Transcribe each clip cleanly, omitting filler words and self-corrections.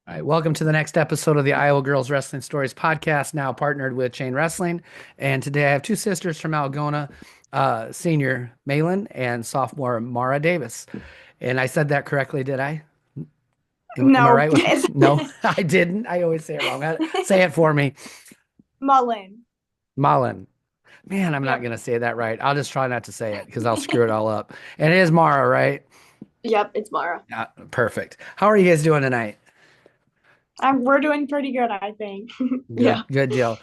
All right, welcome to the next episode of the Iowa Girls Wrestling Stories podcast, now partnered with Chain Wrestling. And today I have two sisters from Algona, senior Malyn and sophomore Mara Davis. And I said that correctly, did I? Am I No, right with it's No, I didn't. I always say it wrong. Say it for me. Mullen. Malyn. Man, I'm not Yep. going to say that right. I'll just try not to say it because I'll screw it all up. And it is Mara, right? Yep, it's Mara. Perfect. How are you guys doing tonight? We're doing pretty good, I think. Good, Yeah. good deal.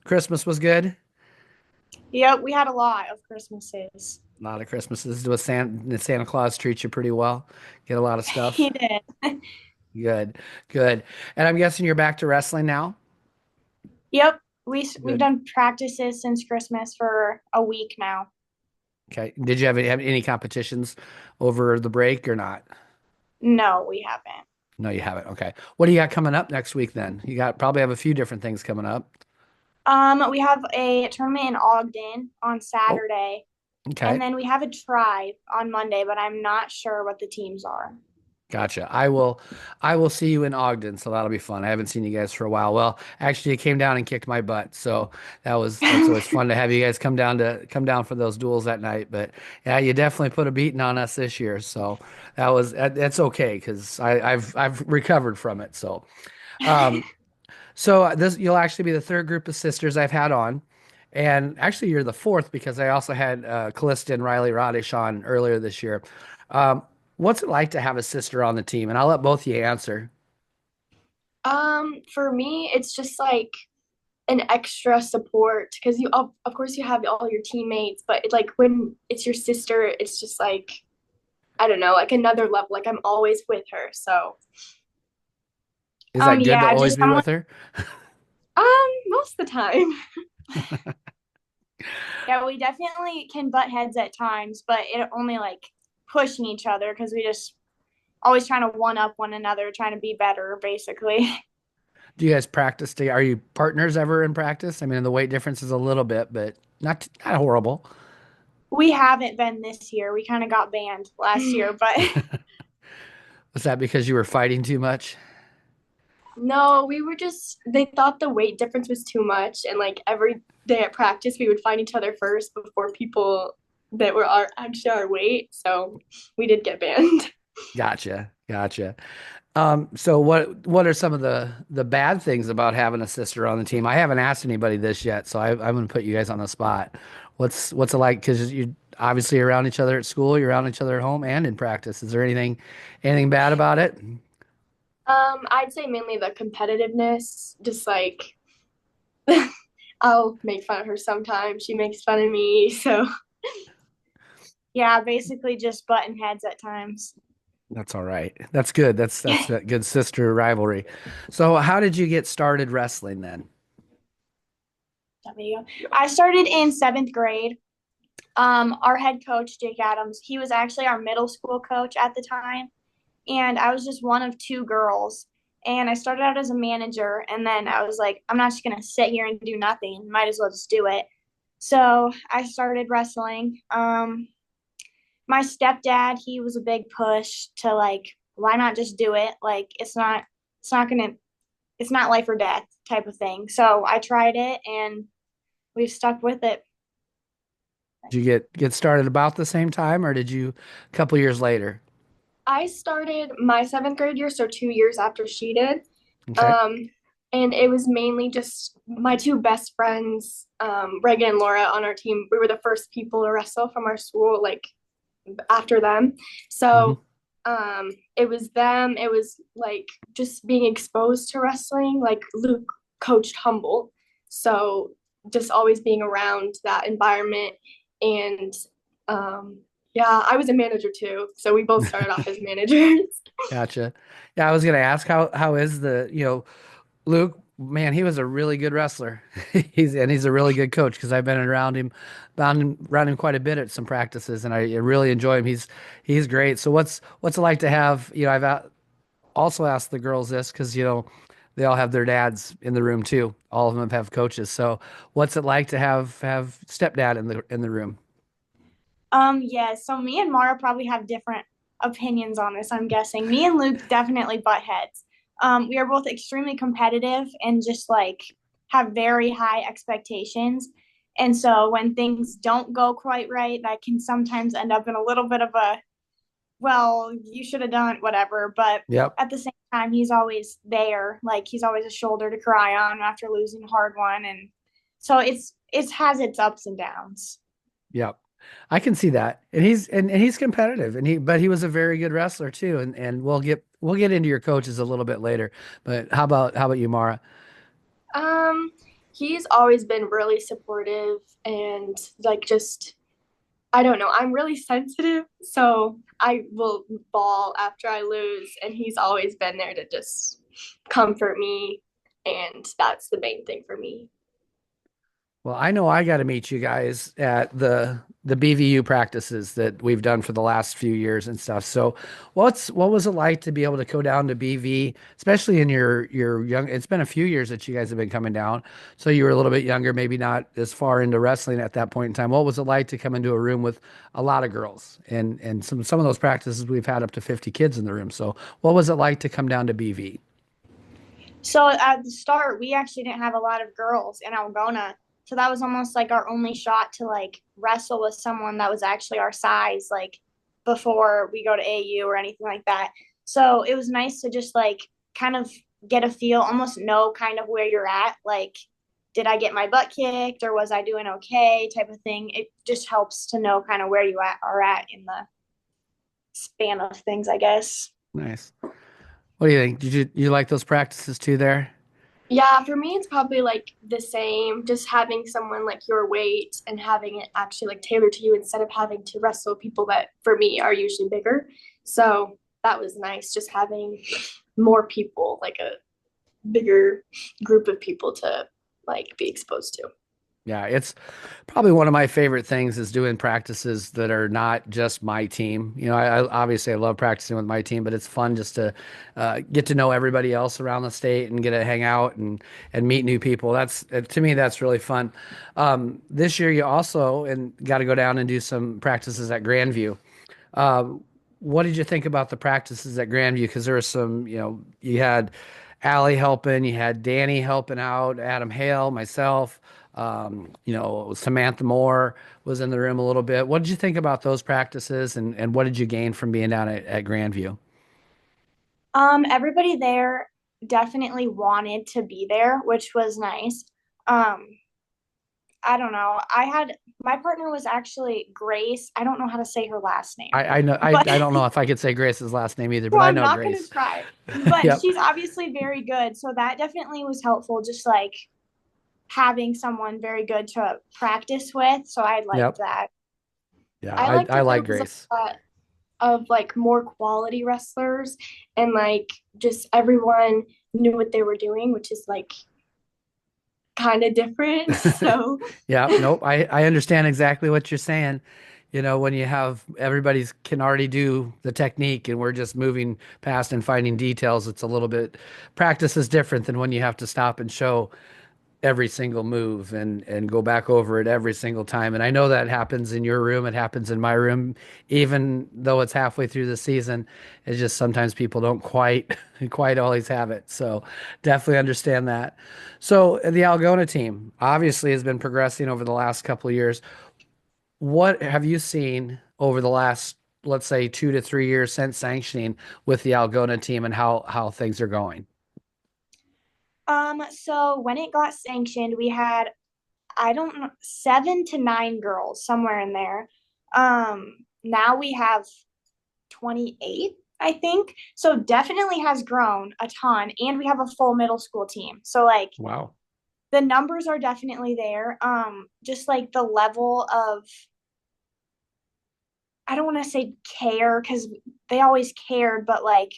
Christmas was good? Yep, we had a lot of Christmases. A lot of Christmases. Was Santa Claus treat you pretty well? Get a lot of stuff. He did. Good, good. And I'm guessing you're back to wrestling now? Yep, we've Good. done practices since Christmas for a week now. Okay. Did you have any competitions over the break or not? No, we haven't. No, you haven't. Okay. What do you got coming up next week then? You got probably have a few different things coming up. We have a tournament in Ogden on Oh, Saturday, and okay. then we have a tribe on Monday, but I'm not sure what the teams are. Gotcha. I will see you in Ogden, so that'll be fun. I haven't seen you guys for a while. Well, actually, you came down and kicked my butt, so that's always fun to have you guys come down for those duels at night. But yeah, you definitely put a beating on us this year, so that's okay because I've recovered from it. Um, so this you'll actually be the third group of sisters I've had on, and actually you're the fourth because I also had Callista and Riley Radish on earlier this year. Um, what's it like to have a sister on the team? And I'll let both of you answer. For me, it's just like an extra support because of course you have all your teammates, but like when it's your sister, it's just like I don't know, like another level. Like I'm always with her. So Is that good to yeah, always just be with her? most of the time. Yeah, we definitely can butt heads at times, but it only like pushing each other because we just always trying to one up one another, trying to be better, basically. Do you guys practice together? Are you partners ever in practice? I mean, the weight difference is a little bit, but not horrible. We haven't been this year. We kind of got banned last year, but Was that because you were fighting too much? no, we were just, they thought the weight difference was too much. And like every day at practice, we would find each other first before people that were actually our weight. So we did get banned. Gotcha, gotcha. So what are some of the bad things about having a sister on the team? I haven't asked anybody this yet, so I'm going to put you guys on the spot. What's it like? Because you obviously around each other at school, you're around each other at home and in practice. Is there anything bad about it? I'd say mainly the competitiveness, just like I'll make fun of her sometimes. She makes fun of me. So yeah, basically just button heads at times. That's all right. That's good. That's that good sister rivalry. So how did you get started wrestling then? I started in seventh grade. Our head coach, Jake Adams, he was actually our middle school coach at the time. And I was just one of two girls. And I started out as a manager. And then I was like, I'm not just going to sit here and do nothing. Might as well just do it. So I started wrestling. My stepdad, he was a big push to like, why not just do it? Like, it's not life or death type of thing. So I tried it and we've stuck with it. Did you get started about the same time, or did you a couple years later? I started my seventh grade year, so 2 years after she did. Okay. Um, and it was mainly just my two best friends, Reagan and Laura, on our team. We were the first people to wrestle from our school, like after them. hmm So it was them. It was like just being exposed to wrestling. Like Luke coached Humboldt, so just always being around that environment and yeah, I was a manager too, so we both started off as managers. Gotcha. Yeah, I was gonna ask how is Luke, man, he was a really good wrestler. He's a really good coach because I've been around him quite a bit at some practices, and I really enjoy him. He's great. So what's it like to have? Also asked the girls this because they all have their dads in the room too. All of them have coaches. So what's it like to have stepdad in the room? Yeah, so me and Mara probably have different opinions on this, I'm guessing. Me and Luke definitely butt heads. We are both extremely competitive and just like have very high expectations. And so when things don't go quite right, that can sometimes end up in a little bit of a, well, you should have done whatever. But Yep. at the same time, he's always there. Like he's always a shoulder to cry on after losing a hard one. And so it has its ups and downs. Yep. I can see that. And he's competitive and he was a very good wrestler too. And we'll get into your coaches a little bit later. But how about you, Mara? Um, he's always been really supportive and like just I don't know, I'm really sensitive, so I will bawl after I lose, and he's always been there to just comfort me, and that's the main thing for me. Well, I know I got to meet you guys at the BVU practices that we've done for the last few years and stuff. So, what was it like to be able to go down to BV, especially in your young? It's been a few years that you guys have been coming down, so you were a little bit younger, maybe not as far into wrestling at that point in time. What was it like to come into a room with a lot of girls and some of those practices we've had up to 50 kids in the room. So, what was it like to come down to BV? So at the start, we actually didn't have a lot of girls in Algona. So that was almost like our only shot to like wrestle with someone that was actually our size, like before we go to AU or anything like that. So it was nice to just like kind of get a feel, almost know kind of where you're at. Like, did I get my butt kicked or was I doing okay type of thing. It just helps to know kind of where are at in the span of things, I guess. Nice. What do you think? Did you like those practices too there? Yeah, for me, it's probably like the same, just having someone like your weight and having it actually like tailored to you instead of having to wrestle people that for me are usually bigger. So that was nice, just having more people, like a bigger group of people to like be exposed to. Yeah, it's probably one of my favorite things is doing practices that are not just my team. I obviously I love practicing with my team, but it's fun just to get to know everybody else around the state and get to hang out and meet new people. That's to me that's really fun. This year you also and got to go down and do some practices at Grandview. Uh, what did you think about the practices at Grandview? Because there was some, you had Allie helping, you had Danny helping out, Adam Hale, myself, Samantha Moore was in the room a little bit. What did you think about those practices and what did you gain from being down at Grandview? Everybody there definitely wanted to be there, which was nice. Um, I don't know. I had my partner was actually Grace. I don't know how to say her last name, I know I but don't know if I could say Grace's last name either, so but I I'm know not gonna Grace. try. But Yep. she's obviously very good, so that definitely was helpful. Just like having someone very good to practice with. So I liked Yep. that. Yeah, I liked I that like there was a Grace. lot of like more quality wrestlers and like just everyone knew what they were doing, which is like kind of different. So Yeah, nope. I understand exactly what you're saying. When you have everybody's can already do the technique and we're just moving past and finding details, it's a little bit practice is different than when you have to stop and show every single move and go back over it every single time. And I know that happens in your room, it happens in my room, even though it's halfway through the season. It's just sometimes people don't quite quite always have it. So definitely understand that. So the Algona team obviously has been progressing over the last couple of years. What have you seen over the last, let's say, 2 to 3 years since sanctioning with the Algona team and how things are going? So when it got sanctioned, we had I don't know 7 to 9 girls somewhere in there. Now we have 28, I think. So definitely has grown a ton, and we have a full middle school team. So like Wow. the numbers are definitely there. Just like the level of I don't want to say care because they always cared, but like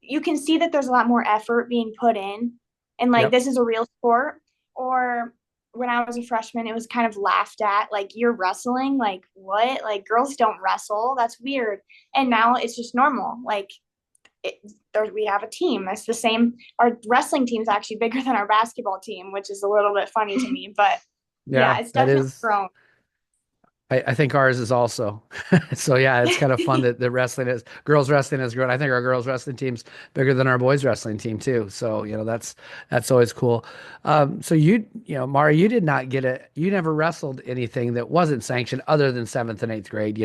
you can see that there's a lot more effort being put in, and like Yep. this is a real sport. Or when I was a freshman, it was kind of laughed at, like you're wrestling, like what? Like girls don't wrestle, that's weird. And now it's just normal. Like it, we have a team. That's the same. Our wrestling team is actually bigger than our basketball team, which is a little bit funny to me, but yeah, Yeah, it's that definitely is. grown. I think ours is also. So yeah, it's kind of fun that the wrestling is girls wrestling is growing. I think our girls wrestling team's bigger than our boys wrestling team too. So, that's always cool. So Mara, you did not get it. You never wrestled anything that wasn't sanctioned other than seventh and eighth grade.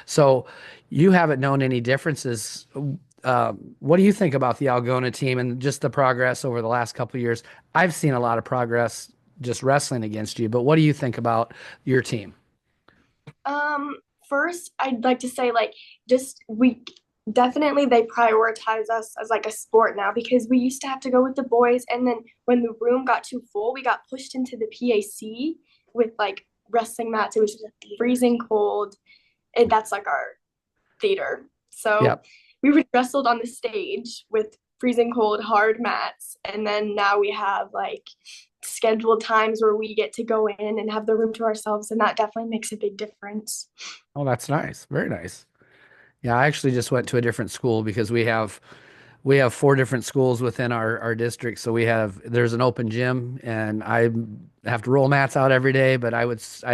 So you haven't known any differences. What do you think about the Algona team and just the progress over the last couple of years? I've seen a lot of progress just wrestling against you, but what do you think about your team? Um, First, I'd like to say like just we definitely they prioritize us as like a sport now because we used to have to go with the boys, and then when the room got too full, we got pushed into the PAC with like wrestling mats. It was just freezing cold, and that's like our theater. Yeah. So we were wrestled on the stage with freezing cold hard mats, and then now we have like scheduled times where we get to go in and have the room to ourselves, and that definitely makes a big difference. Oh, that's nice. Very nice. Yeah, I actually just went to a different school because we have four different schools within our district. So there's an open gym and I have to roll mats out every day, but I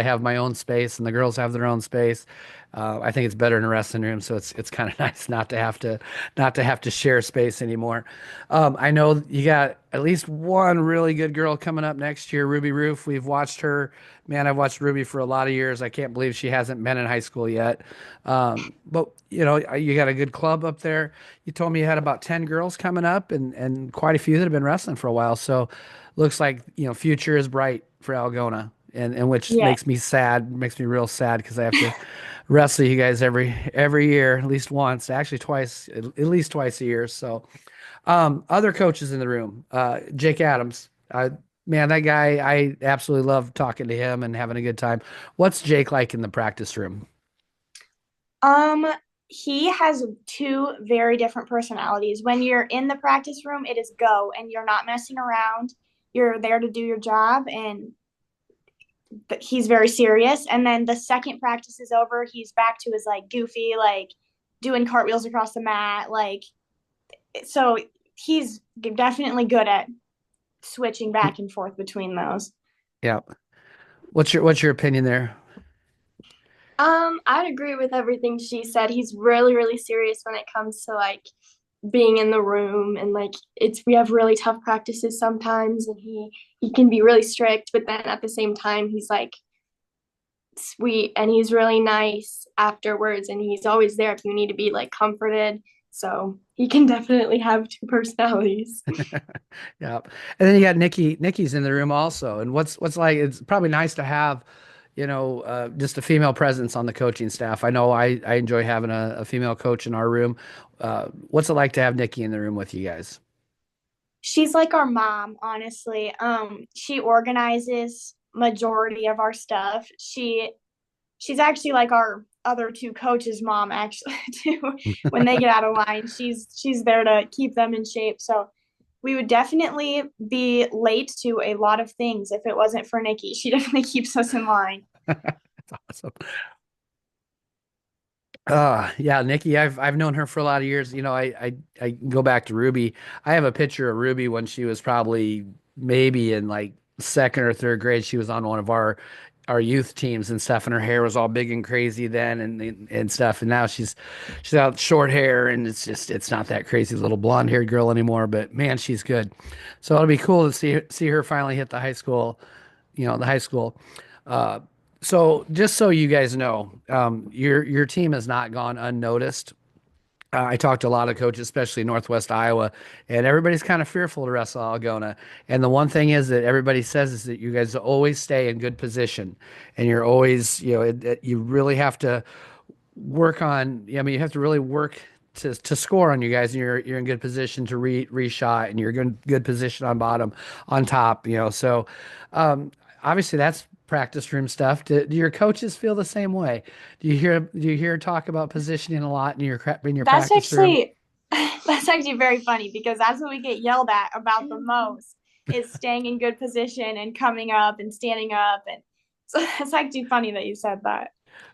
have my own space and the girls have their own space. I think it's better in a wrestling room, so it's kind of nice not to have to share space anymore. I know you got at least one really good girl coming up next year, Ruby Roof. We've watched her. Man, I've watched Ruby for a lot of years. I can't believe she hasn't been in high school yet. But you got a good club up there. You told me you had about 10 girls coming up and quite a few that have been wrestling for a while. So looks like, future is bright for Algona and which Yeah. makes me real sad because I have to wrestle you guys every year, at least once, actually twice, at least twice a year. So, other coaches in the room, Jake Adams, man, that guy, I absolutely love talking to him and having a good time. What's Jake like in the practice room? Um, he has two very different personalities. When you're in the practice room, it is go and you're not messing around. You're there to do your job and he's very serious. And then the second practice is over, he's back to his like goofy, like doing cartwheels across the mat. So he's definitely good at switching back and forth between those. Yeah. What's your opinion there? I'd agree with everything she said. He's really, really serious when it comes to like being in the room, and like it's we have really tough practices sometimes, and he can be really strict, but then at the same time he's like sweet and he's really nice afterwards, and he's always there if you need to be like comforted. So he can definitely have two personalities. Yeah. And then you got Nikki. Nikki's in the room also. And what's like, it's probably nice to have, just a female presence on the coaching staff. I know I enjoy having a female coach in our room. What's it like to have Nikki in the room with you guys? She's like our mom, honestly. She organizes majority of our stuff. She's actually like our other two coaches' mom, actually, too. When they get out of line, she's there to keep them in shape. So we would definitely be late to a lot of things if it wasn't for Nikki. She definitely keeps us in line. That's awesome. Yeah, Nikki, I've known her for a lot of years. I go back to Ruby. I have a picture of Ruby when she was probably maybe in like second or third grade. She was on one of our youth teams and stuff, and her hair was all big and crazy then and stuff. And now she's out short hair and it's not that crazy little blonde haired girl anymore. But man, she's good. So it'll be cool to see her finally hit the high school. Uh, so just so you guys know, your team has not gone unnoticed. I talked to a lot of coaches, especially in Northwest Iowa, and everybody's kind of fearful to wrestle Algona. And the one thing is that everybody says is that you guys always stay in good position, and you're always, you really have to work on. I mean, you have to really work to score on you guys, and you're in good position to reshot, and you're in good position on bottom, on top. So obviously that's practice room stuff. Do your coaches feel the same way? Do you hear talk about positioning a lot in your That's practice room? actually that's actually very funny because that's what we get yelled at about the most is staying in good position and coming up and standing up and so it's actually funny that you said that.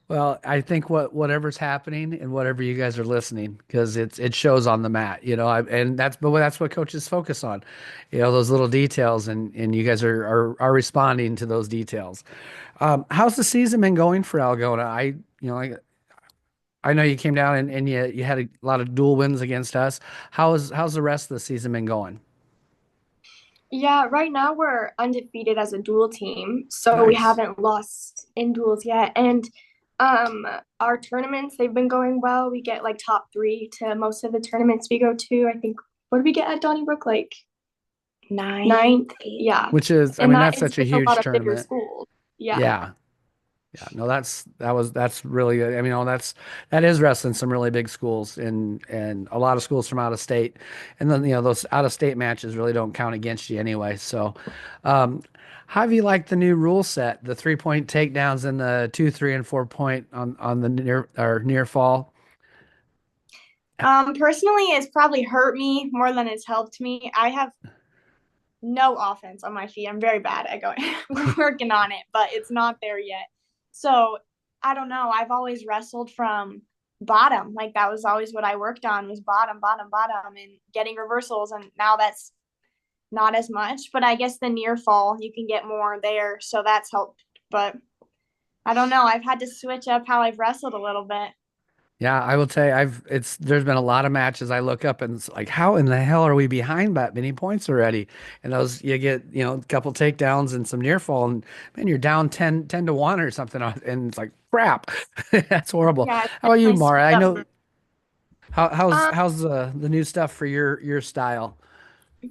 Well, I think whatever's happening and whatever you guys are listening, because it shows on the mat, and that's what coaches focus on, those little details, and you guys are responding to those details. How's the season been going for Algona? I know you came down and you had a lot of dual wins against us. How's the rest of the season been going? Yeah, right now we're undefeated as a dual team, so we Nice. haven't lost in duels yet. And um our tournaments, they've been going well. We get like top three to most of the tournaments we go to. I think what did we get at Donnybrook? Like ninth? Yeah. Which is, I And mean, that that's is such a with a lot huge of bigger tournament. schools. Yeah. Yeah. Yeah, no, that's really good. I mean, that is wrestling some really big schools and a lot of schools from out of state, and then those out of state matches really don't count against you anyway. So, um, how have you liked the new rule set, the 3 point takedowns and the 2, 3, and 4 point on the near fall? Personally, it's probably hurt me more than it's helped me. I have no offense on my feet. I'm very bad at going. We're working on it, but it's not there yet. So I don't know. I've always wrestled from bottom. Like that was always what I worked on was bottom, bottom, bottom, and getting reversals. And now that's not as much. But I guess the near fall you can get more there, so that's helped. But I don't know. I've had to switch up how I've wrestled a little bit. Yeah, I will tell you, there's been a lot of matches I look up and it's like, how in the hell are we behind that many points already? And those you get, a couple takedowns and some near fall, and man, you're down 10-1 or something, and it's like crap. That's horrible. Yeah, How about you, definitely Mara? switched I up. know Um, how's the new stuff for your style?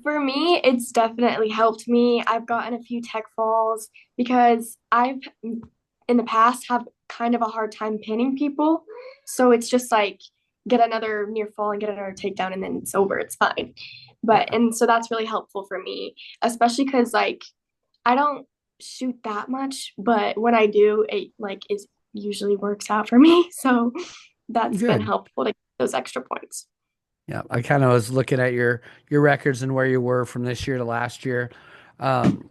For me, it's definitely helped me. I've gotten a few tech falls because I've in the past have kind of a hard time pinning people. So it's just like get another near fall and get another takedown and then it's over. It's fine. But Yeah. and so that's really helpful for me, especially because like I don't shoot that much, but when I do, it like is usually works out for me. So that's been Good. helpful to get those extra points. Yeah, I kind of was looking at your records and where you were from this year to last year. Um,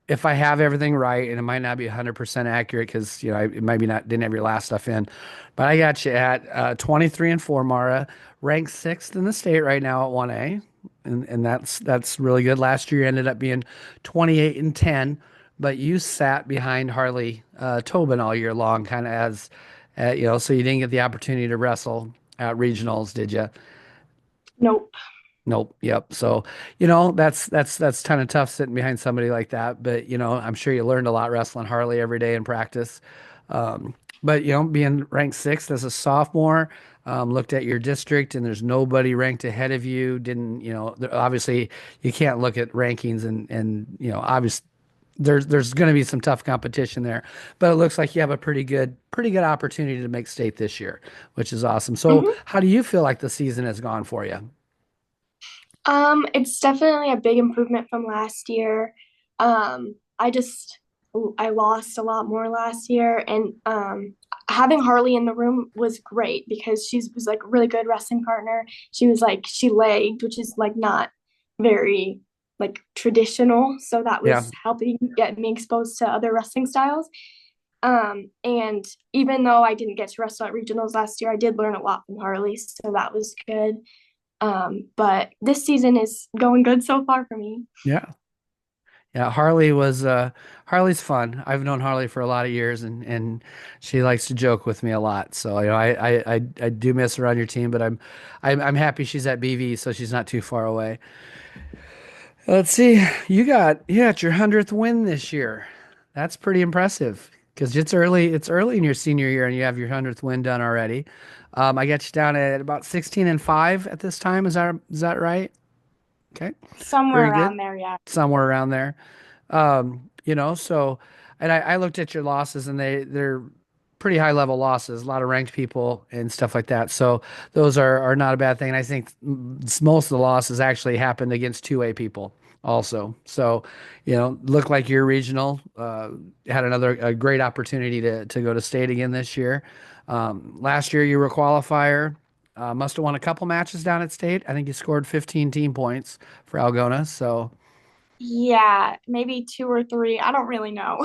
if I have everything right, and it might not be 100% accurate because it might be not didn't have your last stuff in, but I got you at 23-4, Mara, ranked sixth in the state right now at 1A, and that's really good. Last year you ended up being 28-10, but you sat behind Harley Tobin all year long, kind of so you didn't get the opportunity to wrestle at regionals, did you? Nope. Nope. Yep. So, that's kind of tough sitting behind somebody like that. But, I'm sure you learned a lot wrestling Harley every day in practice. Um, but, being ranked sixth as a sophomore, looked at your district and there's nobody ranked ahead of you. Didn't, obviously you can't look at rankings and obviously there's going to be some tough competition there, but it looks like you have a pretty good opportunity to make state this year, which is awesome. So, Mhm. how do you feel like the season has gone for you? It's definitely a big improvement from last year. I just I lost a lot more last year, and having Harley in the room was great because she was like a really good wrestling partner. She was like she legged, which is like not very like traditional, so that Yeah. was helping get me exposed to other wrestling styles. And even though I didn't get to wrestle at regionals last year, I did learn a lot from Harley, so that was good. But this season is going good so far for me. Yeah. Yeah, Harley's fun. I've known Harley for a lot of years and she likes to joke with me a lot. So, I do miss her on your team, but I'm happy she's at BV, so she's not too far away. Let's see. You got your 100th win this year. That's pretty impressive because it's early in your senior year and you have your 100th win done already. I got you down at about 16-5 at this time. Is that right? Okay. Somewhere Very good. around there, yeah. Somewhere around there. So, and I looked at your losses and they're pretty high level losses, a lot of ranked people and stuff like that. So those are not a bad thing. And I think most of the losses actually happened against 2A people also. So, looked like your regional, had a great opportunity to go to state again this year. Last year you were a qualifier. Must have won a couple matches down at state. I think you scored 15 team points for Algona. So, Yeah, maybe two or three. I don't really know,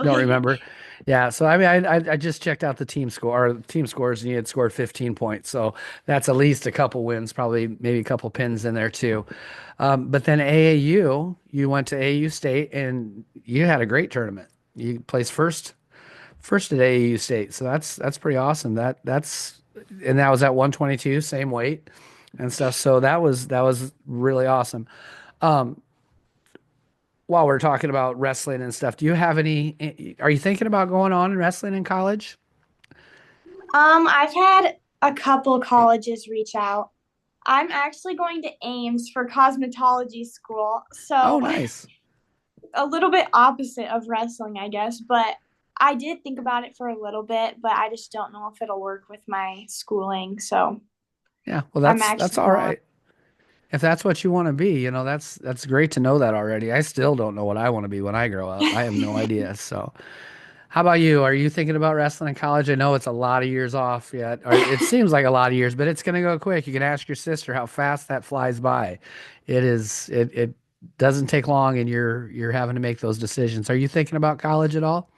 Don't actually. remember. Yeah, so I mean, I just checked out the team score or team scores, and you had scored 15 points. So that's at least a couple wins, probably maybe a couple pins in there too. But then AAU, you went to AAU State, and you had a great tournament. You placed first at AAU State, so that's pretty awesome. And that was at 122, same weight and stuff. So that was really awesome. Um, while we're talking about wrestling and stuff, do you have any, are you thinking about going on in wrestling in college? I've had a couple colleges reach out. I'm actually going to Ames for cosmetology school, Oh, so nice. a little bit opposite of wrestling, I guess. But I did think about it for a little bit, but I just don't know if it'll work with my schooling. So Yeah, well, I'm that's actually all not. right. If that's what you want to be, that's great to know that already. I still don't know what I want to be when I grow up. I have no idea. So, how about you? Are you thinking about wrestling in college? I know it's a lot of years off yet, or it seems like a lot of years, but it's going to go quick. You can ask your sister how fast that flies by. It doesn't take long, and you're having to make those decisions. Are you thinking about college at all?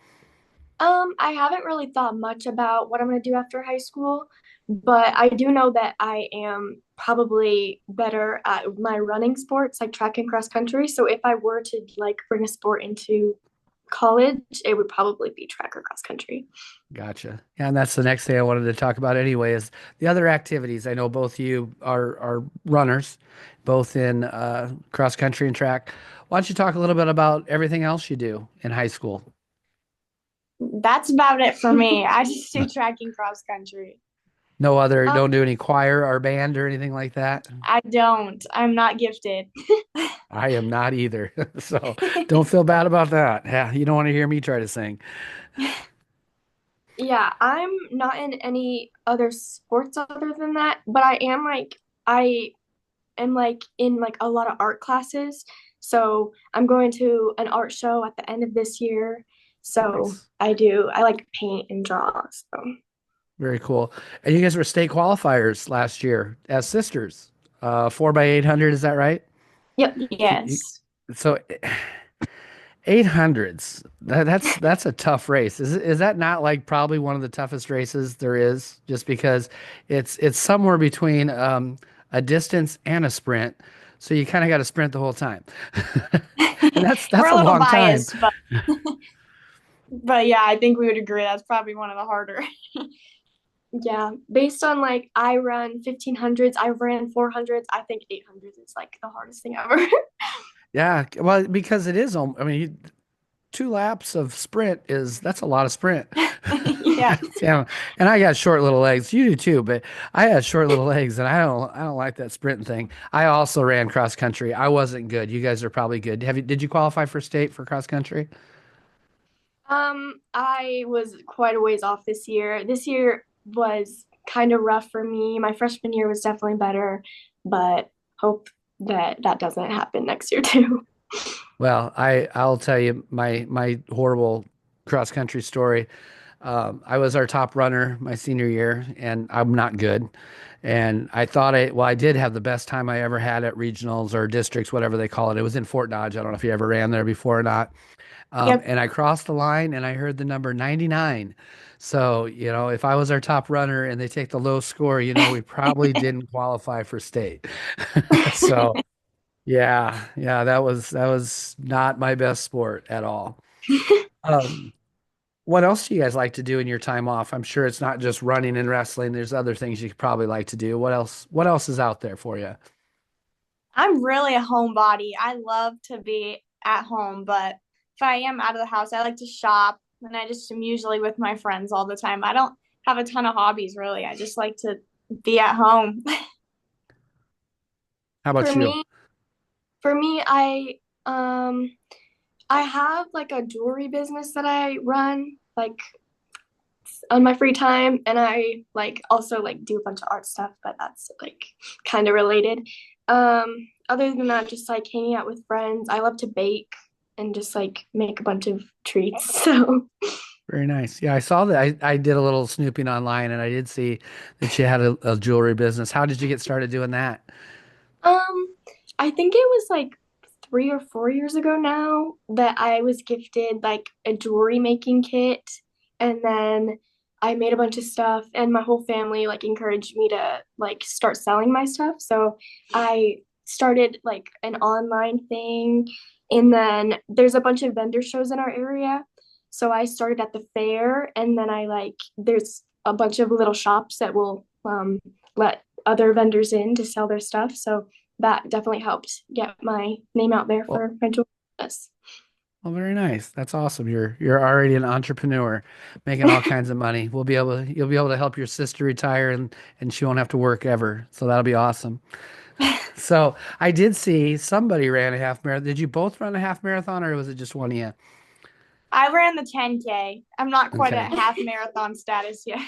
I haven't really thought much about what I'm going to do after high school, but I do know that I am probably better at my running sports like track and cross country. So if I were to like bring a sport into college, it would probably be track or cross country. Gotcha. Yeah, and that's the next thing I wanted to talk about anyway is the other activities. I know both of you are runners, both in cross country and track. Why don't you talk a little bit about everything else you do in high school? That's about it for me. I just do track and cross country. No other, Um, don't do any choir or band or anything like that. I don't. I'm not gifted. I am not either. So don't feel bad about that. Yeah, you don't want to hear me try to sing. yeah, I'm not in any other sports other than that, but I am like in like a lot of art classes. So I'm going to an art show at the end of this year. So Nice. I like paint and draw. So Very cool. And you guys were state qualifiers last year as sisters. 4 by 800, is that right? yep. Yes. So 800s. That's a tough race. Is that not like probably one of the toughest races there is? Just because it's somewhere between a distance and a sprint. So you kind of got to sprint the whole time. And We're that's a a little long time. biased, but yeah, I think we would agree that's probably one of the harder. Yeah, based on like I run 1500s, I ran 400s. I think 800s is like the hardest thing ever. Yeah, well, because it is. I mean, 2 laps of sprint is that's a lot of sprint. Yeah. Yeah, and I got short little legs. You do too, but I had short little legs, and I don't like that sprinting thing. I also ran cross country. I wasn't good. You guys are probably good. Did you qualify for state for cross country? I was quite a ways off this year. This year was kind of rough for me. My freshman year was definitely better, but hope that that doesn't happen next year too. Well, I'll tell you my horrible cross country story. I was our top runner my senior year, and I'm not good. And I did have the best time I ever had at regionals or districts, whatever they call it. It was in Fort Dodge. I don't know if you ever ran there before or not. Yep. And I crossed the line and I heard the number 99. So, if I was our top runner and they take the low score, we probably didn't qualify for state. So, yeah, yeah, that was not my best sport at all. Um, what else do you guys like to do in your time off? I'm sure it's not just running and wrestling. There's other things you could probably like to do. What else is out there for you? I'm really a homebody. I love to be at home, but if I am out of the house, I like to shop and I just am usually with my friends all the time. I don't have a ton of hobbies really. I just like to be at home. How For about you? me, for me, I have like a jewelry business that I run like on my free time, and I like also like do a bunch of art stuff, but that's like kind of related. Other than that, just like hanging out with friends. I love to bake and just like make a bunch of treats. So Very nice. Yeah, I saw that. I did a little snooping online and I did see that you had a jewelry business. How did you get started doing that? um I think it was like 3 or 4 years ago now that I was gifted like a jewelry making kit, and then I made a bunch of stuff, and my whole family like encouraged me to like start selling my stuff. So I started like an online thing, and then there's a bunch of vendor shows in our area. So I started at the fair, and then I like there's a bunch of little shops that will let other vendors in to sell their stuff. So that definitely helped get my name out there Well, for my jewelry business. well, very nice. That's awesome. You're already an entrepreneur, making all kinds of money. You'll be able to help your sister retire and she won't have to work ever. So that'll be awesome. So I did see somebody ran a half marathon. Did you both run a half marathon or was it just one of you? I ran the 10K. I'm not quite Okay. at half marathon status yet.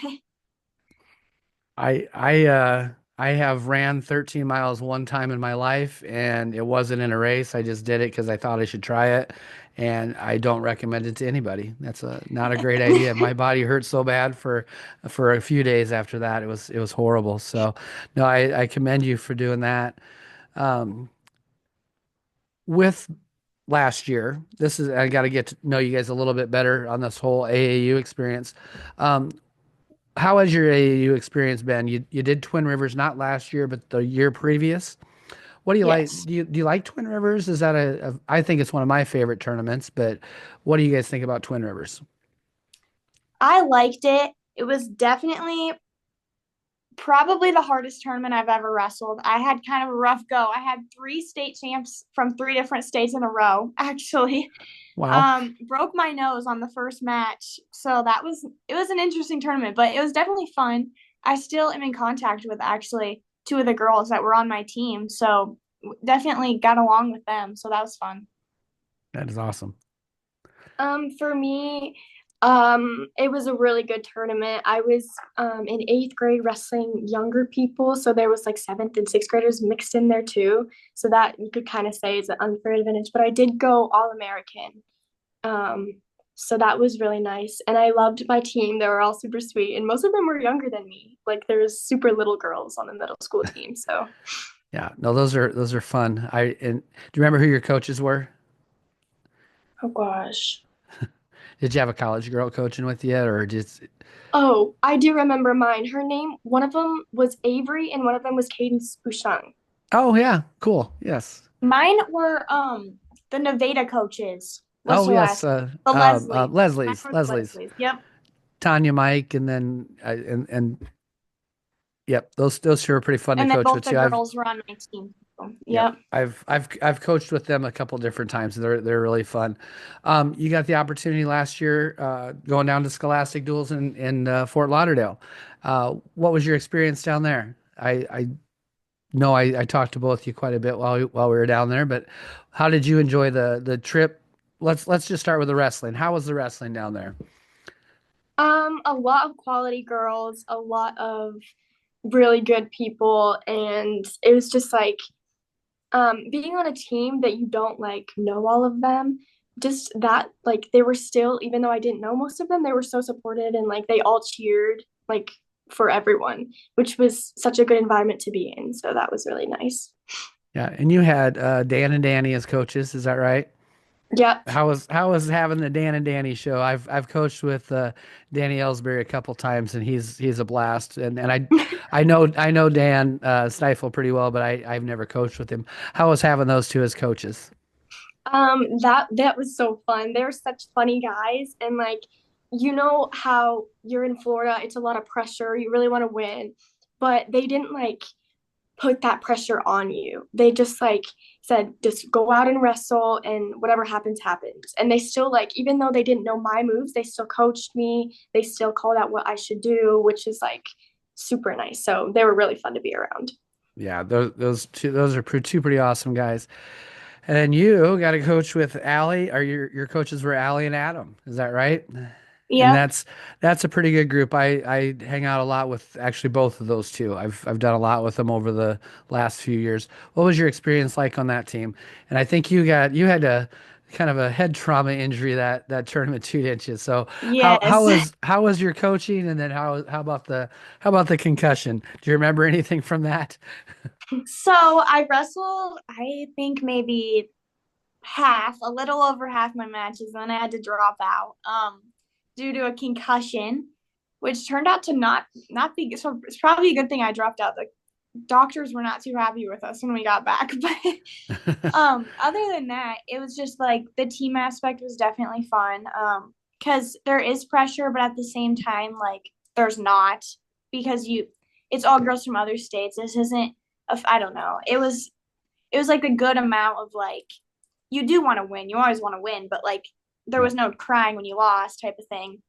I I uh I have ran 13 miles one time in my life and it wasn't in a race. I just did it because I thought I should try it and I don't recommend it to anybody. That's not a great idea. My body hurt so bad for a few days after that. It was horrible. So no, I commend you for doing that. Um, with last year, this is I got to get to know you guys a little bit better on this whole AAU experience. Um, how has your AAU experience been? You did Twin Rivers not last year, but the year previous. What do you like? Yes. Do you like Twin Rivers? Is that I think it's one of my favorite tournaments, but what do you guys think about Twin Rivers? I liked it. It was definitely probably the hardest tournament I've ever wrestled. I had kind of a rough go. I had three state champs from three different states in a row, actually. Wow, Broke my nose on the first match. So it was an interesting tournament, but it was definitely fun. I still am in contact with actually two of the girls that were on my team. So definitely got along with them. So that was fun. that is awesome. For me, it was a really good tournament. I was in eighth grade wrestling younger people, so there was like seventh and sixth graders mixed in there too. So that you could kind of say is an unfair advantage. But I did go all American. Um, so that was really nice, and I loved my team. They were all super sweet, and most of them were younger than me. Like there's super little girls on the middle school team. So, Yeah, no, those are fun. Do you remember who your coaches were? oh gosh. Did you have a college girl coaching with you, or just? Oh, I do remember mine. Her name, one of them was Avery, and one of them was Cadence Bouchon. Oh yeah, cool. Yes. Mine were the Nevada coaches. What's Oh her yes. last name? The Leslie. Mine Leslie's were the Leslie's Leslies. Yep. Tanya, Mike, and then and yep, those two are pretty fun to And then coach both with the too. girls were on my team. Yep, Yep. I've coached with them a couple different times. They're really fun. You got the opportunity last year going down to Scholastic Duels in Fort Lauderdale. What was your experience down there? I know I talked to both of you quite a bit while we were down there, but how did you enjoy the trip? Let's just start with the wrestling. How was the wrestling down there? A lot of quality girls, a lot of really good people, and it was just like being on a team that you don't like know all of them. Just that, like they were still, even though I didn't know most of them, they were so supported and like they all cheered like for everyone, which was such a good environment to be in. So that was really nice. Yeah, and you had Dan and Danny as coaches, is that right? Yep. How was having the Dan and Danny show? I've coached with Danny Ellsbury a couple times, and he's a blast. And I know Dan Stifle pretty well, but I've never coached with him. How was having those two as coaches? That was so fun. They're such funny guys, and like, you know how you're in Florida, it's a lot of pressure. You really want to win, but they didn't like put that pressure on you. They just like said, just go out and wrestle, and whatever happens, happens. And they still like, even though they didn't know my moves, they still coached me. They still called out what I should do, which is like super nice. So they were really fun to be around. Yeah, those are two pretty awesome guys. And then you got to coach with Allie, or your coaches were Allie and Adam. Is that right? And Yep. that's a pretty good group. I hang out a lot with actually both of those two. I've done a lot with them over the last few years. What was your experience like on that team? And I think you had a kind of a head trauma injury that tournament too, didn't you? So how how Yes. was how was your coaching, and then how about the concussion? Do you remember anything from that? So I wrestled, I think maybe a little over half my matches, and then I had to drop out due to a concussion, which turned out to not be so. It's probably a good thing I dropped out. The doctors were not too happy with us when we got back, but other than that, it was just like the team aspect was definitely fun. Because there is pressure, but at the same time, like there's not because it's all girls from other states. This isn't. I don't know. It was like a good amount of like you do want to win. You always want to win, but like there was no crying when you lost type of thing.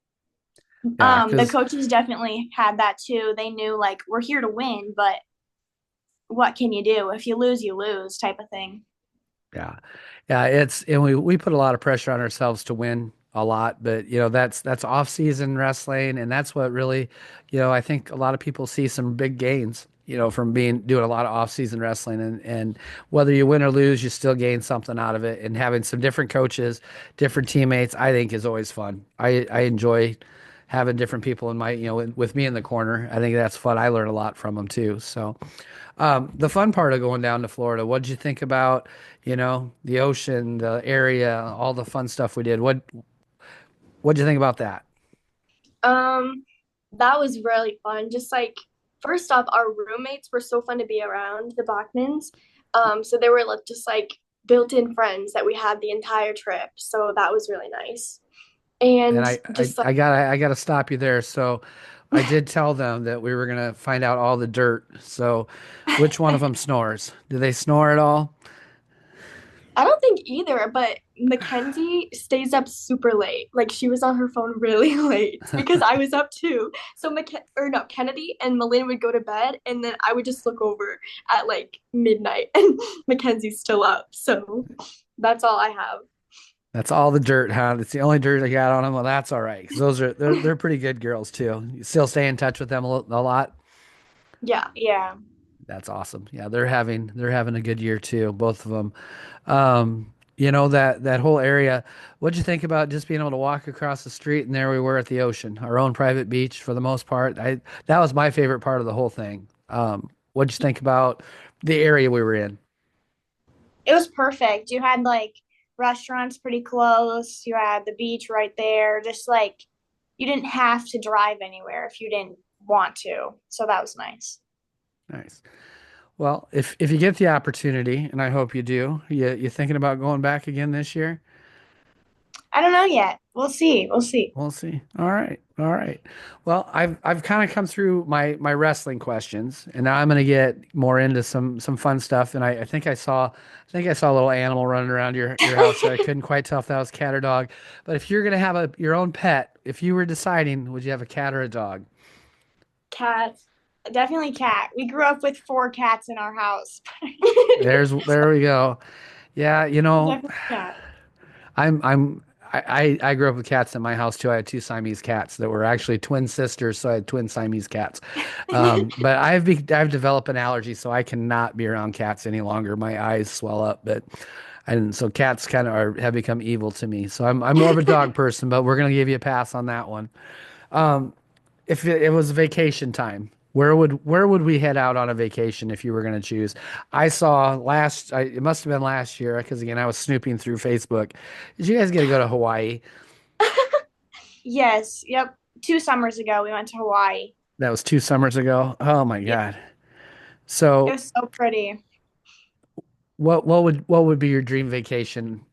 Yeah, The because coaches definitely had that too. They knew like we're here to win, but what can you do? If you lose type of thing. yeah, yeah, it's and we put a lot of pressure on ourselves to win a lot, but that's off season wrestling, and that's what really, I think a lot of people see some big gains, from doing a lot of off season wrestling, and whether you win or lose, you still gain something out of it, and having some different coaches, different teammates, I think is always fun. I enjoy having different people in my, with me in the corner. I think that's fun. I learn a lot from them too. So. The fun part of going down to Florida, what did you think about, the ocean, the area, all the fun stuff we did? What did you think about that? Um, that was really fun. Just like first off, our roommates were so fun to be around, the Bachmans. So they were like, just like built-in friends that we had the entire trip. So that was really nice. And And I, I, just like I gotta stop you there. So I did tell them that we were gonna find out all the dirt. So which one of them snores? Do they snore at all? I don't think either, but Mackenzie stays up super late. Like she was on her phone really late because I was up too. So or no, Kennedy and Malyn would go to bed, and then I would just look over at like midnight, and Mackenzie's still up. So that's all I That's all the dirt, huh? It's the only dirt I got on them. Well, that's all right, 'cause they're pretty good girls too. You still stay in touch with them a lot. Yeah. Yeah. That's awesome. Yeah, they're having a good year too, both of them. That whole area. What'd you think about just being able to walk across the street and there we were at the ocean, our own private beach for the most part? I That was my favorite part of the whole thing. What'd you think about the area we were in? It was perfect. You had like restaurants pretty close. You had the beach right there. Just like you didn't have to drive anywhere if you didn't want to. So that was nice. Nice. Well, if you get the opportunity, and I hope you do, you thinking about going back again this year? I don't know yet. We'll see. We'll see. We'll see. All right. All right. Well, I've kind of come through my wrestling questions, and now I'm gonna get more into some fun stuff. And I think I saw a little animal running around your house there. I couldn't quite tell if that was cat or dog. But if you're gonna have your own pet, if you were deciding, would you have a cat or a dog? Cat. Definitely cat. We grew up with four cats in our house. There we go. Yeah, Definitely cat. I'm I grew up with cats in my house too. I had two Siamese cats that were actually twin sisters, so I had twin Siamese cats. But I've developed an allergy, so I cannot be around cats any longer. My eyes swell up, and so cats kind of have become evil to me. So I'm more of a dog person, but we're gonna give you a pass on that one. Um, if it was vacation time, where would we head out on a vacation if you were going to choose? It must have been last year because again I was snooping through Facebook. Did you guys get to go to Hawaii? Yes. Yep. 2 summers ago, we went to Hawaii. That was 2 summers ago. Oh my Yeah. God. It So was so pretty. what would be your dream vacation?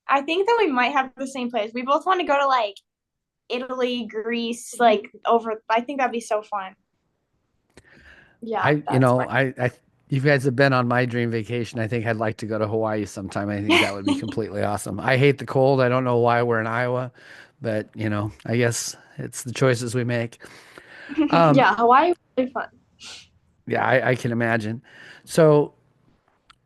I think that we might have the same place. We both want to go to like Italy, Greece, like over. I think that'd be so fun. yeah, I you that's know fine. I You guys have been on my dream vacation. I think I'd like to go to Hawaii sometime. I think that would be completely awesome. I hate the cold. I don't know why we're in Iowa, but I guess it's the choices we make. Um, Yeah, Hawaii was really fun. yeah, I can imagine. So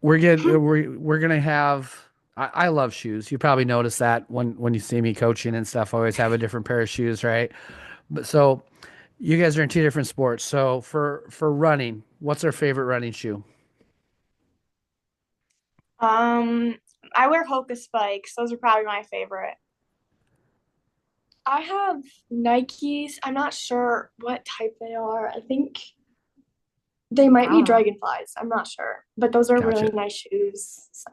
we're gonna have. I love shoes. You probably noticed that when you see me coaching and stuff. I always have a different pair of shoes, right? But so you guys are in two different sports. So for running, what's our favorite running shoe? Um, I wear Hoka spikes. Those are probably my favorite. I have Nikes. I'm not sure what type they are. I think they might be Oh. dragonflies. I'm not sure, but those are really Gotcha. nice shoes. So.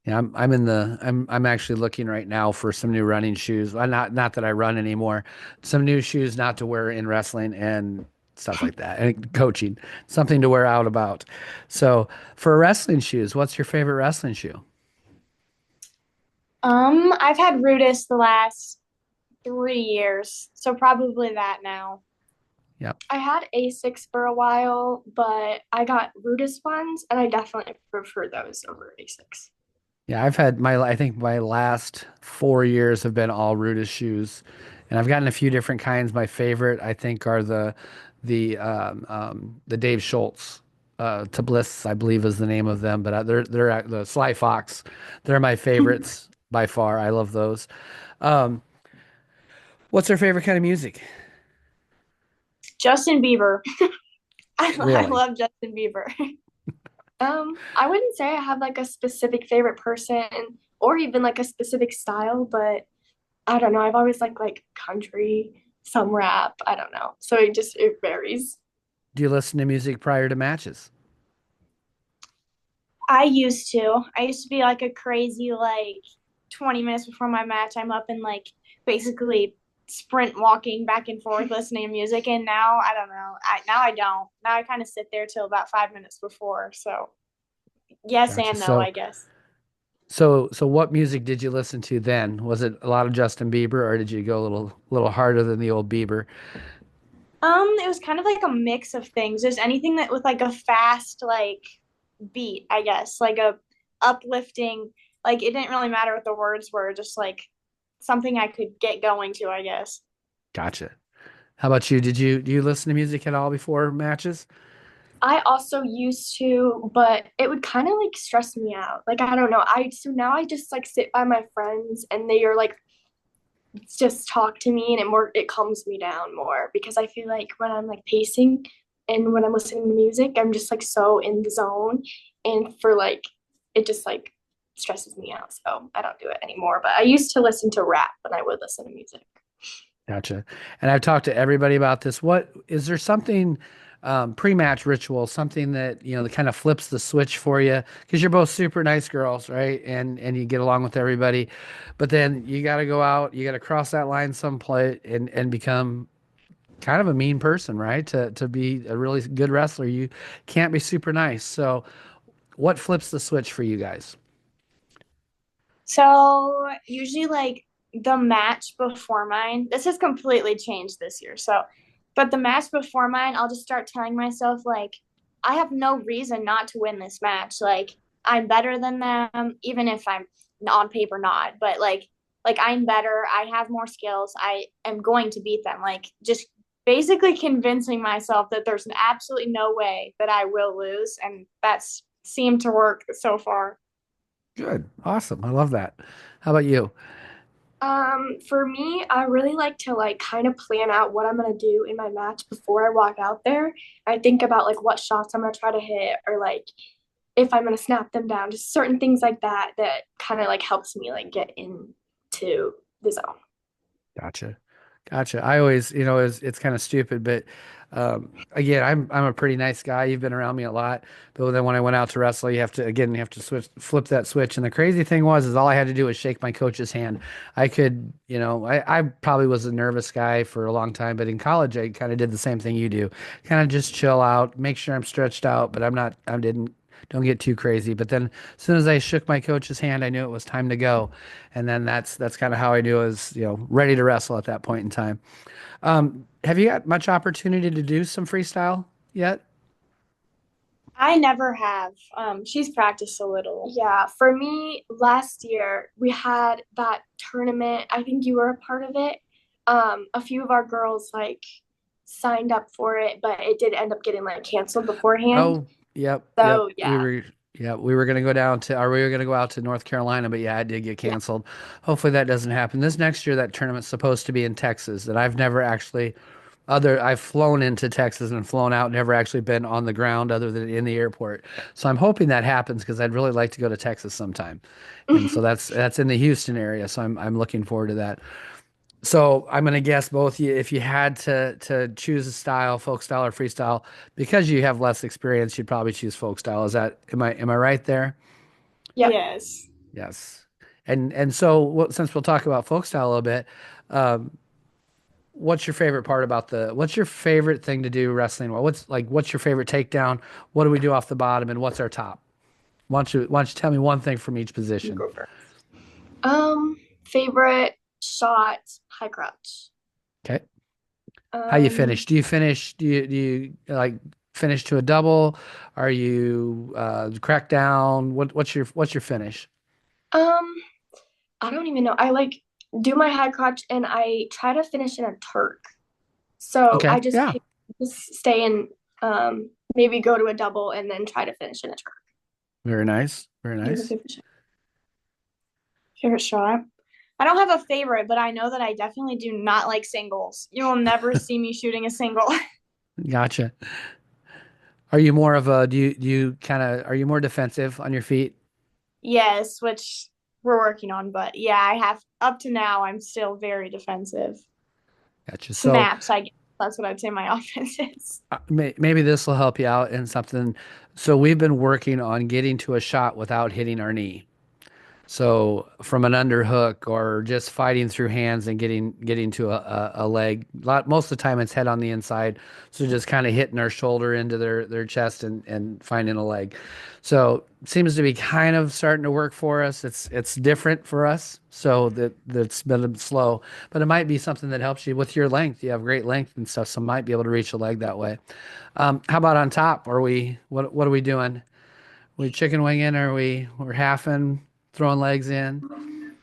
Yeah, I'm actually looking right now for some new running shoes. Well, not that I run anymore. Some new shoes not to wear in wrestling and stuff like that. And coaching, something to wear out about. So for wrestling shoes, what's your favorite wrestling shoe? I've had Rudis the last 3 years, so probably that now. Yep. I had Asics for a while, but I got Rudis ones, and I definitely prefer those over Asics. Yeah, I think my last 4 years have been all Rudis shoes, and I've gotten a few different kinds. My favorite, I think, are the Dave Schultz to Bliss, I believe is the name of them, but they're the Sly Fox. They're my favorites by far. I love those. Um, what's their favorite kind of music? Justin Bieber. I Really? love Justin Bieber. I wouldn't say I have like a specific favorite person or even like a specific style, but I don't know. I've always liked like country, some rap. I don't know. So it varies. Do you listen to music prior to matches? I used to. I used to be like a crazy, like 20 minutes before my match, I'm up and like basically sprint walking back and forth listening to music. And now I don't know. Now I don't. Now I kind of sit there till about 5 minutes before. So yes Gotcha. and no, I guess. So what music did you listen to then? Was it a lot of Justin Bieber, or did you go a little harder than the old Bieber? It was kind of like a mix of things. There's anything that with like a fast like beat, I guess, like a uplifting, like it didn't really matter what the words were, just like something I could get going to, I guess. Gotcha. How about you? Do you listen to music at all before matches? I also used to, but it would kind of like stress me out. Like I don't know. I so now I just like sit by my friends and they are like just talk to me and it calms me down more because I feel like when I'm like pacing and when I'm listening to music, I'm just like so in the zone and for like it just like stresses me out. So I don't do it anymore. But I used to listen to rap when I would listen to music. Gotcha. And I've talked to everybody about this. What is there something pre-match ritual, something that that kind of flips the switch for you? Because you're both super nice girls, right? And you get along with everybody, but then you got to go out, you got to cross that line someplace and become kind of a mean person, right? To be a really good wrestler, you can't be super nice. So, what flips the switch for you guys? So usually like the match before mine, this has completely changed this year. So, but the match before mine, I'll just start telling myself like I have no reason not to win this match. Like I'm better than them, even if I'm on paper not. But like I'm better. I have more skills. I am going to beat them. Like just basically convincing myself that there's absolutely no way that I will lose, and that's seemed to work so far. Good. Awesome. I love that. How about you? For me, I really like to like kind of plan out what I'm gonna do in my match before I walk out there. I think about like what shots I'm gonna try to hit or like if I'm gonna snap them down, just certain things like that that kind of like helps me like get into the zone. Gotcha. Gotcha. I always, it's kind of stupid, but again, I'm a pretty nice guy. You've been around me a lot, but then when I went out to wrestle, you have to flip that switch. And the crazy thing is all I had to do was shake my coach's hand. I could, I probably was a nervous guy for a long time, but in college, I kind of did the same thing you do, kind of just chill out, make sure I'm stretched out, but I didn't. Don't get too crazy. But then as soon as I shook my coach's hand, I knew it was time to go. And then that's kind of how I knew I was, ready to wrestle at that point in time. Have you got much opportunity to do some freestyle yet? I never have. She's practiced a little. Yeah, for me, last year we had that tournament. I think you were a part of it. A few of our girls like signed up for it, but it did end up getting like canceled beforehand. Oh, yep, yep. So yeah. We were gonna go down to, or we were gonna go out to North Carolina, but yeah, it did get Yeah. canceled. Hopefully that doesn't happen. This next year, that tournament's supposed to be in Texas, and I've never actually I've flown into Texas and flown out, never actually been on the ground other than in the airport. So I'm hoping that happens because I'd really like to go to Texas sometime. And so that's in the Houston area. So I'm looking forward to that. So I'm gonna guess both you, if you had to choose a style, folk style or freestyle, because you have less experience, you'd probably choose folk style. Am I right there? Yep. Yes. Yes. And so since we'll talk about folk style a little bit, um, what's your favorite part about what's your favorite thing to do wrestling? What's your favorite takedown? What do we do off the bottom and what's our top? Why don't you tell me one thing from each You position? go first. Favorite shot, high crotch. Okay. How you Um, finish? Do you like finish to a double? Are you crack down? What's your finish? um, I don't even know. I like do my high crotch and I try to finish in a Turk. So Okay. I just Yeah. pick, just stay in, maybe go to a double and then try to finish in a Turk. Very nice. Very Do you have a nice. favorite shot? Favorite shot? I don't have a favorite, but I know that I definitely do not like singles. You will never see me shooting a single. Gotcha. Are you more of a do you kind of are you more defensive on your feet? Yes, which we're working on, but yeah, I have up to now I'm still very defensive. Gotcha. So Snaps, I guess that's what I'd say my offense is. maybe this will help you out in something. So we've been working on getting to a shot without hitting our knee. So from an underhook or just fighting through hands and getting to a leg. Most of the time it's head on the inside. So just kind of hitting our shoulder into their chest and finding a leg. So seems to be kind of starting to work for us. It's different for us. So that's been slow, but it might be something that helps you with your length. You have great length and stuff, so might be able to reach a leg that way. How about on top? What are we doing? We chicken winging? We're halving, throwing legs in?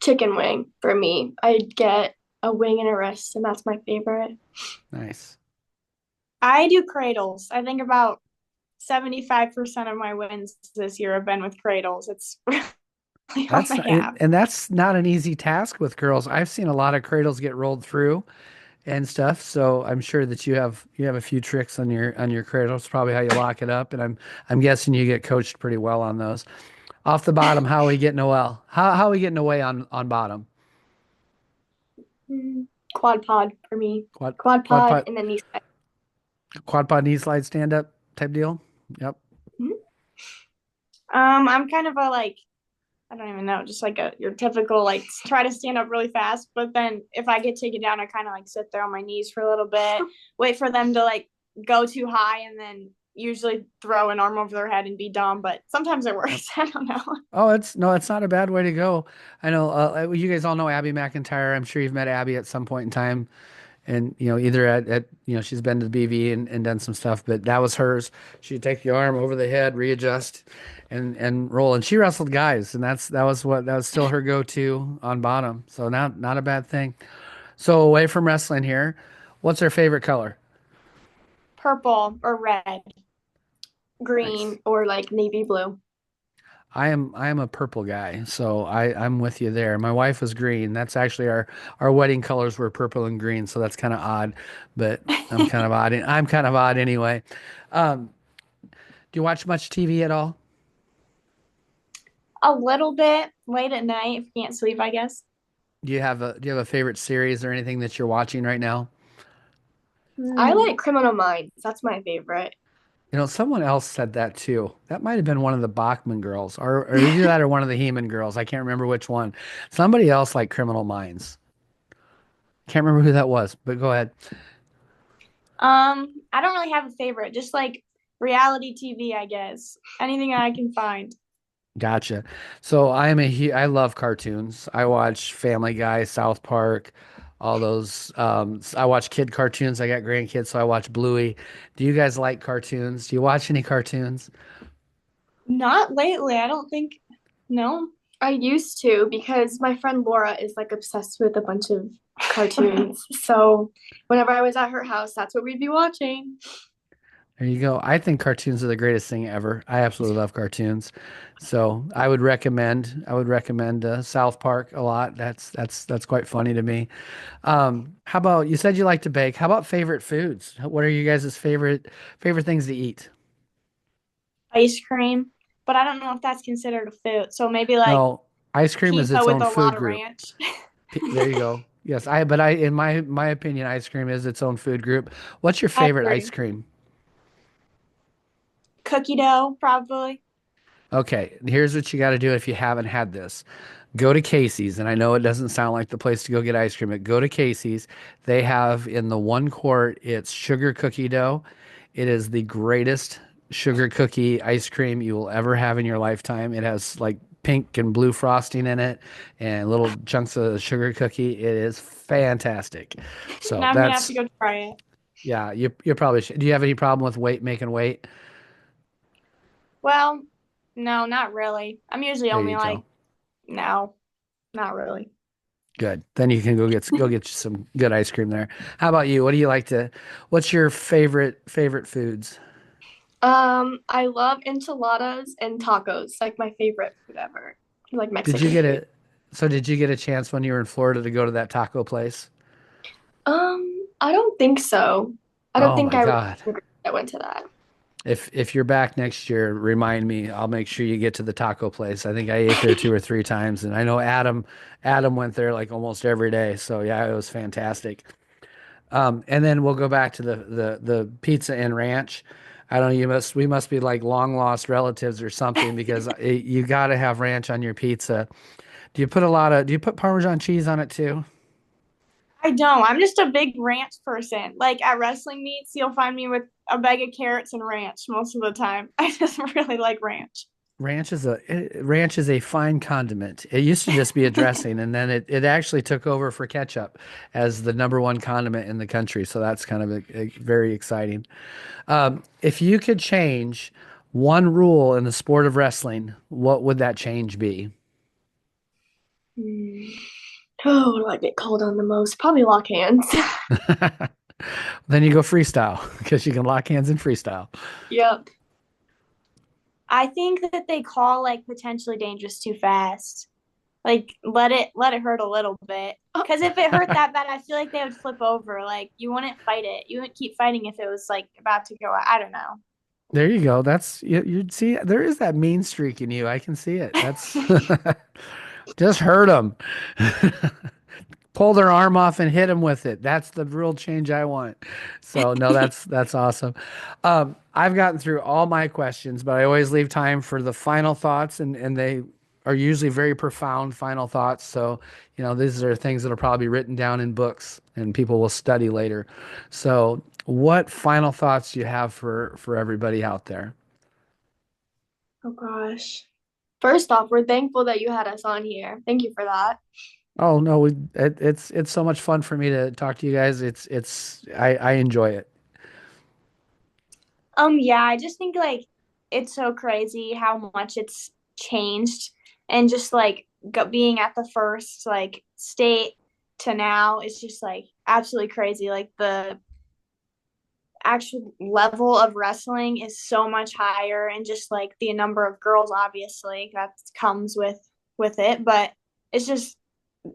Chicken wing for me. I get a wing and a wrist, and that's my favorite. Nice. I do cradles. I think about 75% of my wins this year have been with cradles. It's really all That's I not, have. and that's not an easy task with girls. I've seen a lot of cradles get rolled through and stuff. So I'm sure that you have a few tricks on your cradles. Probably how you lock it up, and I'm guessing you get coached pretty well on those. Off the bottom, how are we getting well? How are we getting away on bottom? Mm, Quad pod for me. Quad Quad quad pod pod and then knee slide. quad pod knee slide stand up type deal. Yep. Mhm. I'm kind of a like I don't even know, just like a your typical like try to stand up really fast, but then if I get taken down, I kind of like sit there on my knees for a little bit, wait for them to like go too high, and then usually throw an arm over their head and be dumb. But sometimes it Yep. works. I don't know. Oh, it's not a bad way to go. I know you guys all know Abby McIntyre. I'm sure you've met Abby at some point in time, and either at she's been to the BV and done some stuff, but that was hers. She'd take the arm over the head, readjust, and roll. And she wrestled guys, and that was still her go-to on bottom. So not a bad thing. So away from wrestling here, what's her favorite color? Purple or red. Nice. Green or like navy blue. I am a purple guy, so I'm with you there. My wife was green. That's actually our wedding colors were purple and green, so that's kind of odd, but I'm kind of odd. I'm kind of odd anyway. Um, do you watch much TV at all? A little bit late at night if you can't sleep, I guess. Do you have a favorite series or anything that you're watching right now? I Hmm. like Criminal Minds. That's my favorite. Someone else said that too. That might have been one of the Bachman girls, or either that or one of the Heeman girls. I can't remember which one. Somebody else like Criminal Minds. Can't remember who that was, but go ahead. I don't really have a favorite, just like reality TV, I guess. Anything I can find. Gotcha. So I love cartoons. I watch Family Guy, South Park, all those. I watch kid cartoons. I got grandkids, so I watch Bluey. Do you guys like cartoons? Do you watch any cartoons? Not lately. I don't think. No. I used to because my friend Laura is like obsessed with a bunch of cartoons. So whenever I was at her house, that's what we'd be watching. There you go. I think cartoons are the greatest thing ever. I absolutely love cartoons. So I would recommend South Park a lot. That's quite funny to me. How about you said you like to bake? How about favorite foods? What are you guys' favorite things to eat? Ice cream, but I don't know if that's considered a food. So maybe like No, ice cream is pizza its with own a food lot of group. ranch. There you go. Yes, in my opinion, ice cream is its own food group. What's your I favorite ice agree. cream? Cookie dough, probably. Okay, here's what you got to do if you haven't had this. Go to Casey's, and I know it doesn't sound like the place to go get ice cream, but go to Casey's. They have in the one quart, it's sugar cookie dough. It is the greatest sugar cookie ice cream you will ever have in your lifetime. It has like pink and blue frosting in it and little chunks of sugar cookie. It is fantastic. So Now I'm gonna have to that's, go try it. yeah, you probably should. Do you have any problem with making weight? Well, no, not really. I'm usually There only you like, go. no, not really. Good. Then you can go get you some good ice cream there. How about you? What do you like to, what's your favorite foods? I love enchiladas and tacos, like my favorite food ever. Like Did you Mexican get food. it? So did you get a chance when you were in Florida to go to that taco place? I don't think so. I don't Oh think my I was God. I went to that. If you're back next year, remind me. I'll make sure you get to the taco place. I think I ate there two or three times, and I know Adam went there like almost every day. So yeah, it was fantastic. And then we'll go back to the pizza and ranch. I don't know, we must be like long lost relatives or something because you got to have ranch on your pizza. Do you put Parmesan cheese on it too? I don't. I'm just a big ranch person. Like at wrestling meets, you'll find me with a bag of carrots and ranch most of the time. I just really like ranch. Ranch is a fine condiment. It used to just be a dressing, and then it actually took over for ketchup as the number one condiment in the country. So that's kind of very exciting. If you could change one rule in the sport of wrestling, what would that change be? Hmm. Oh, what do I get called on the most? Probably lock hands. Then you go freestyle because you can lock hands in freestyle. Yep. I think that they call like potentially dangerous too fast. Like let it hurt a little bit. Because if it hurt that bad, I feel like they would flip over. Like you wouldn't fight it. You wouldn't keep fighting if it was like about to go. I don't know. There you go. That's you see, there is that mean streak in you. I can see it. That's just hurt them. Pull their arm off and hit them with it. That's the real change I want. So no, that's awesome. I've gotten through all my questions, but I always leave time for the final thoughts, and they are usually very profound final thoughts. So these are things that are probably written down in books and people will study later. So what final thoughts do you have for everybody out there? Oh gosh. First off, we're thankful that you had us on here. Thank you for that. Oh no, it's so much fun for me to talk to you guys. I enjoy it. Yeah, I just think like it's so crazy how much it's changed and just like being at the first like state to now is just like absolutely crazy. Like the actual level of wrestling is so much higher and just like the number of girls obviously that comes with it, but it's just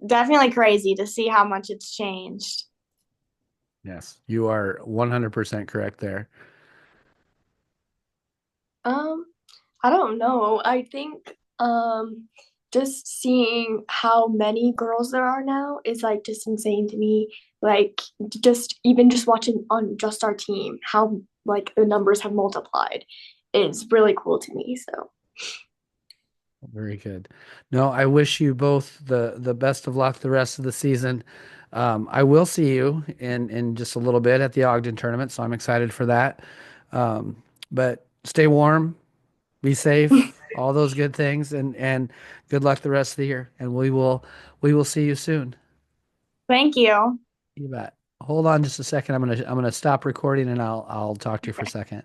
definitely crazy to see how much it's changed. Yes, you are 100% correct there. Um, I don't know. I think just seeing how many girls there are now is like just insane to me. Like just even just watching on just our team, how like the numbers have multiplied is really cool to me. So Very good. No, I wish you both the best of luck the rest of the season. I will see you in just a little bit at the Ogden tournament, so I'm excited for that. But stay warm, be safe, all those good things, and good luck the rest of the year. And we will see you soon. Thank you. You bet. Hold on just a second. I'm gonna stop recording and I'll talk to you for a second.